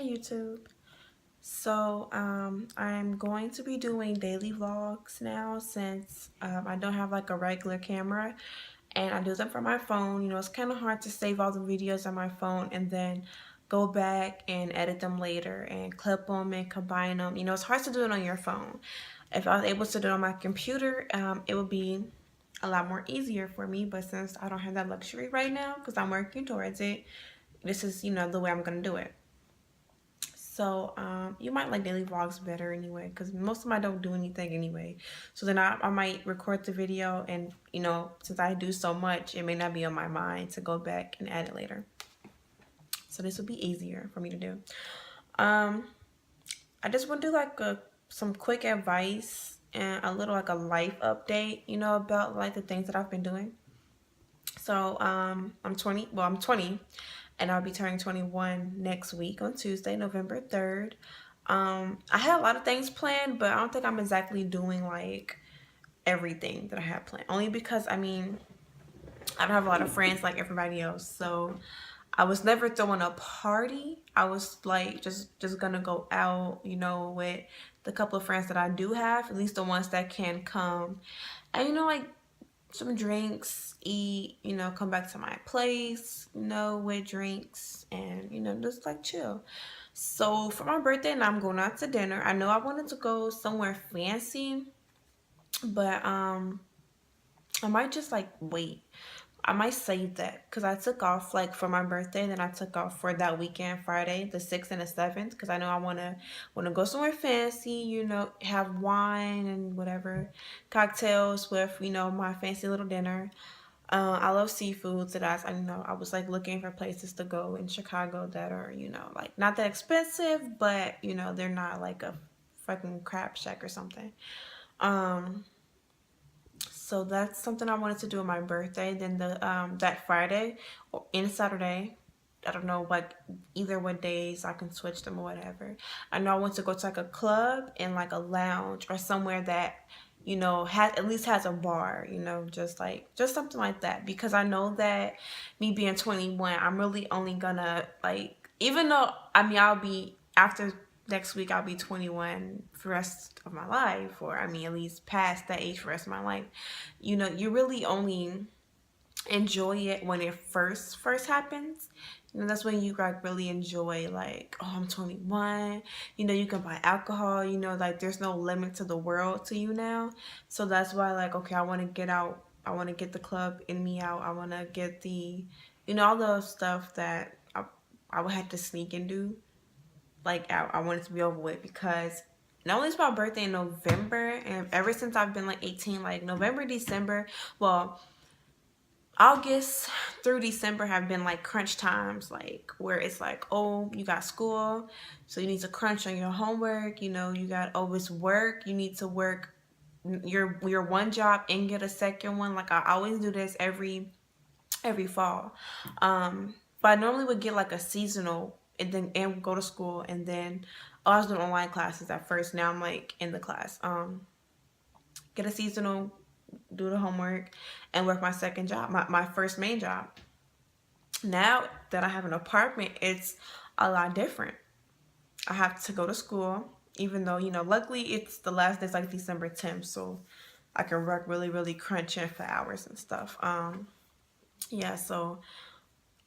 Hey YouTube. I'm going to be doing daily vlogs now since I don't have like a regular camera and I do them from my phone. It's kind of hard to save all the videos on my phone and then go back and edit them later and clip them and combine them. It's hard to do it on your phone. If I was able to do it on my computer, it would be a lot more easier for me, but since I don't have that luxury right now because I'm working towards it, this is, the way I'm going to do it. So you might like daily vlogs better anyway, because most of them I don't do anything anyway. So then I might record the video, and since I do so much, it may not be on my mind to go back and add it later. So this will be easier for me to do. Um, I just want to do like some quick advice and a little like a life update, about like the things that I've been doing. So I'm 20. Well, I'm 20, and I'll be turning 21 next week on Tuesday, November 3rd. I had a lot of things planned, but I don't think I'm exactly doing like everything that I had planned. Only because I don't have a lot of friends like everybody else, so I was never throwing a party. I was like just gonna go out, with the couple of friends that I do have, at least the ones that can come, and like some drinks, eat, come back to my place, with drinks and, just like chill. So for my birthday, now I'm going out to dinner. I know I wanted to go somewhere fancy, but I might just like wait. I might save that because I took off like for my birthday, then I took off for that weekend, Friday, the 6th and the 7th, because I know I wanna go somewhere fancy, have wine and whatever, cocktails with my fancy little dinner. I love seafood, so I was like looking for places to go in Chicago that are like not that expensive, but they're not like a fucking crab shack or something. Um, so that's something I wanted to do on my birthday. Then that Friday or in Saturday, I don't know either what days I can switch them or whatever. I know I want to go to like a club and like a lounge or somewhere that has at least has a bar, just something like that, because I know that me being 21, I'm really only gonna like, even though I'll be after next week I'll be 21 for the rest of my life, or at least past that age for the rest of my life. You really only enjoy it when it first happens. That's when you like really enjoy, like, oh, I'm 21. You can buy alcohol, like there's no limit to the world to you now. So that's why, like, okay, I want to get out. I want to get the club in me out. I want to get the all the stuff that I would have to sneak and do. Like, I want it to be over with, because not only is my birthday in November, and ever since I've been like 18, like November, December, well, August through December have been like crunch times, like where it's like, oh, you got school, so you need to crunch on your homework. You got, oh, it's work, you need to work your one job and get a second one. Like, I always do this every fall. But I normally would get like a seasonal and go to school, and then I was doing online classes at first. Now I'm like in the class. Get a seasonal, do the homework, and work my second job, my first main job. Now that I have an apartment, it's a lot different. I have to go to school, even though, luckily it's the last day's like December 10th, so I can work really, really crunching for hours and stuff. Yeah, so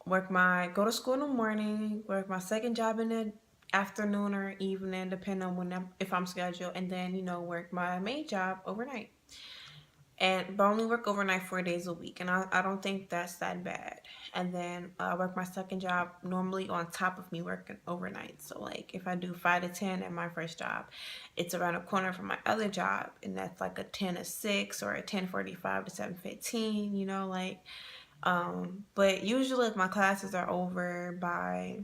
go to school in the morning, work my second job in the afternoon or evening, depending on if I'm scheduled, and then, work my main job overnight. But I only work overnight 4 days a week, and I don't think that's that bad. And then I work my second job normally on top of me working overnight. So like if I do 5 to 10 at my first job, it's around a corner from my other job, and that's like a 10 to 6 or a 10:45 to 7:15. But usually if my classes are over by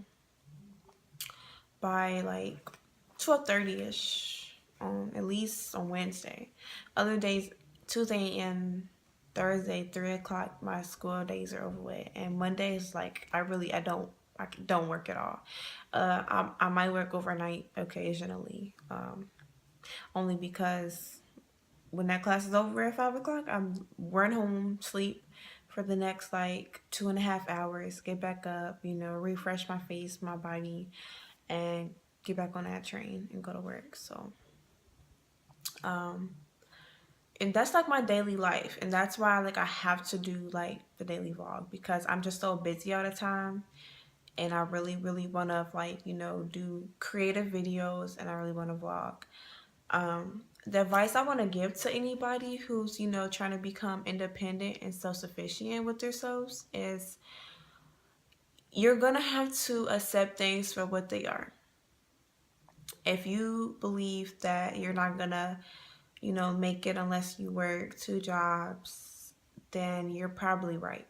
like 12:30 ish, at least on Wednesday. Other days, Tuesday and Thursday, 3 o'clock, my school days are over with. And Mondays, like, I don't work at all. I might work overnight occasionally, only because when that class is over at 5 o'clock, I'm run home, sleep for the next like 2.5 hours, get back up, refresh my face, my body, and get back on that train and go to work. So, um, and that's like my daily life, and that's why like I have to do like the daily vlog because I'm just so busy all the time, and I really, really want to like do creative videos, and I really want to vlog. The advice I want to give to anybody who's trying to become independent and self-sufficient with themselves is you're gonna have to accept things for what they are. If you believe that you're not gonna make it unless you work two jobs, then you're probably right.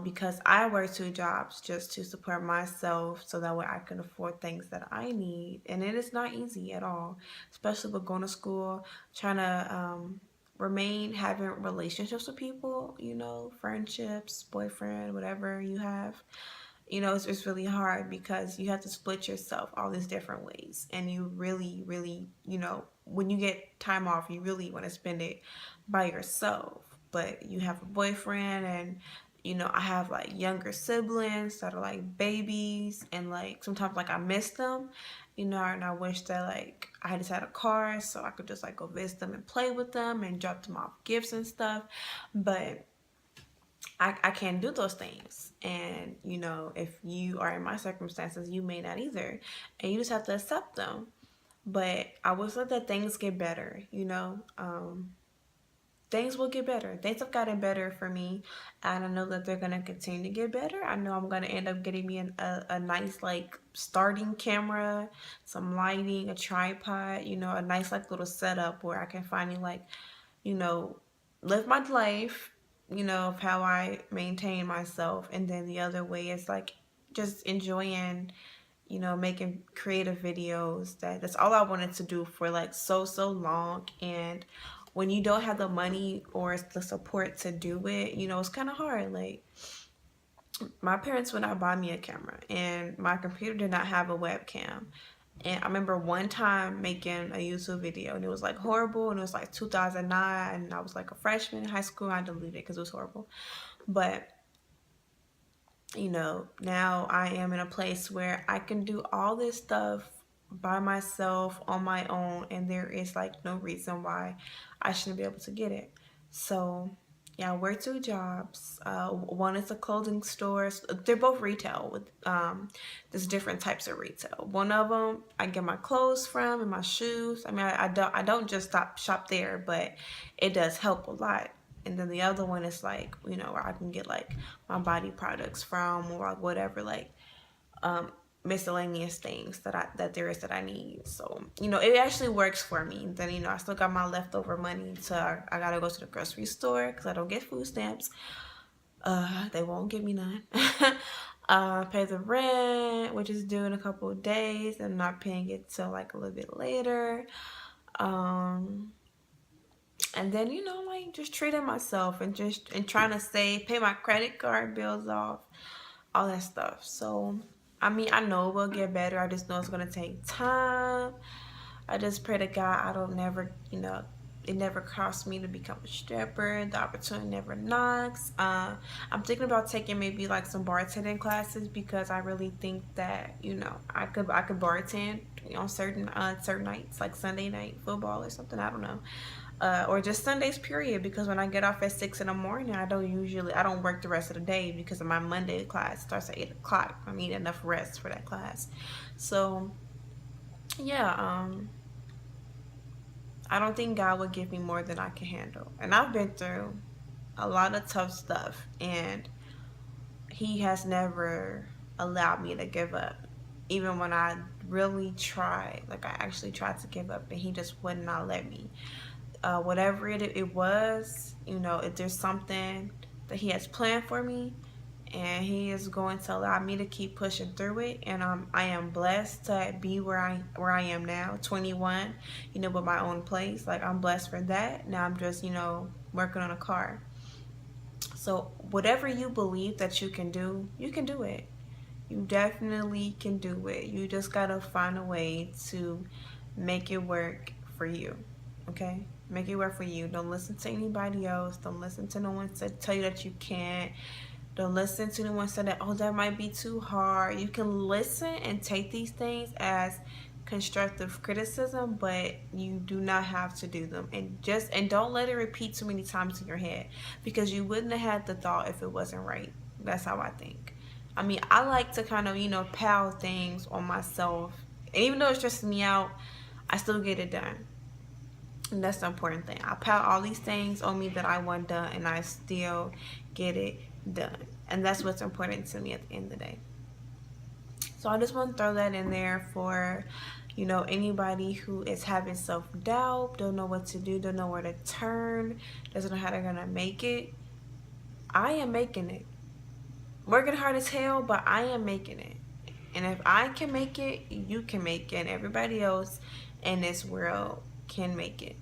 Because I work two jobs just to support myself so that way I can afford things that I need. And it is not easy at all, especially with going to school, trying to remain having relationships with people, friendships, boyfriend, whatever you have. It's really hard because you have to split yourself all these different ways. And you really, really, when you get time off, you really want to spend it by yourself. But you have a boyfriend, and I have like younger siblings that are like babies, and like sometimes like I miss them, and I wish that like I just had a car so I could just like go visit them and play with them and drop them off gifts and stuff. But I can't do those things. And, if you are in my circumstances, you may not either. And you just have to accept them. But I will say that things get better. Things will get better. Things have gotten better for me. And I know that they're going to continue to get better. I know I'm going to end up getting me a nice, like, starting camera, some lighting, a tripod, a nice, like, little setup where I can finally, like, you know, live my life, of how I maintain myself. And then the other way is like just enjoying, making creative videos. That's all I wanted to do for like so long. And when you don't have the money or the support to do it, it's kind of hard. Like my parents would not buy me a camera, and my computer did not have a webcam. And I remember one time making a YouTube video, and it was like horrible, and it was like 2009, and I was like a freshman in high school. I deleted it because it was horrible. But now I am in a place where I can do all this stuff by myself on my own, and there is like no reason why I shouldn't be able to get it. So yeah, I work two jobs. One is a clothing store. They're both retail with there's different types of retail. One of them I get my clothes from and my shoes. I mean, I don't just shop there, but it does help a lot. And then the other one is like where I can get like my body products from, or like whatever, like um miscellaneous things that there is that I need. So it actually works for me. Then I still got my leftover money to I gotta go to the grocery store because I don't get food stamps. They won't give me none. Pay the rent, which is due in a couple of days. I'm not paying it till like a little bit later. And then like just treating myself and trying to save, pay my credit card bills off, all that stuff. So I mean, I know it will get better. I just know it's gonna take time. I just pray to God I don't never, it never costs me to become a stripper. The opportunity never knocks. I'm thinking about taking maybe like some bartending classes because I really think that I could bartend on certain nights, like Sunday night football or something. I don't know. Or just Sundays period, because when I get off at 6 in the morning, I don't work the rest of the day because of my Monday class starts at 8 o'clock. I need enough rest for that class. So yeah, I don't think God would give me more than I can handle. And I've been through a lot of tough stuff, and He has never allowed me to give up. Even when I really tried, like I actually tried to give up, and He just would not let me. Whatever it was, if there's something that He has planned for me, and He is going to allow me to keep pushing through it. And I am blessed to be where I am now, 21, with my own place. Like I'm blessed for that. Now I'm just working on a car. So whatever you believe that you can do it. You definitely can do it. You just gotta find a way to make it work for you. Okay? Make it work for you. Don't listen to anybody else. Don't listen to no one to tell you that you can't. Don't listen to anyone say that, oh, that might be too hard. You can listen and take these things as constructive criticism, but you do not have to do them. And don't let it repeat too many times in your head, because you wouldn't have had the thought if it wasn't right. That's how I think. I mean, I like to kind of, pile things on myself. And even though it stresses me out, I still get it done. And that's the important thing. I pile all these things on me that I want done, and I still get it done. And that's what's important to me at the end of the day. So I just want to throw that in there for, anybody who is having self-doubt, don't know what to do, don't know where to turn, doesn't know how they're going to make it. I am making it. Working hard as hell, but I am making it. And if I can make it, you can make it. And everybody else in this world can make it.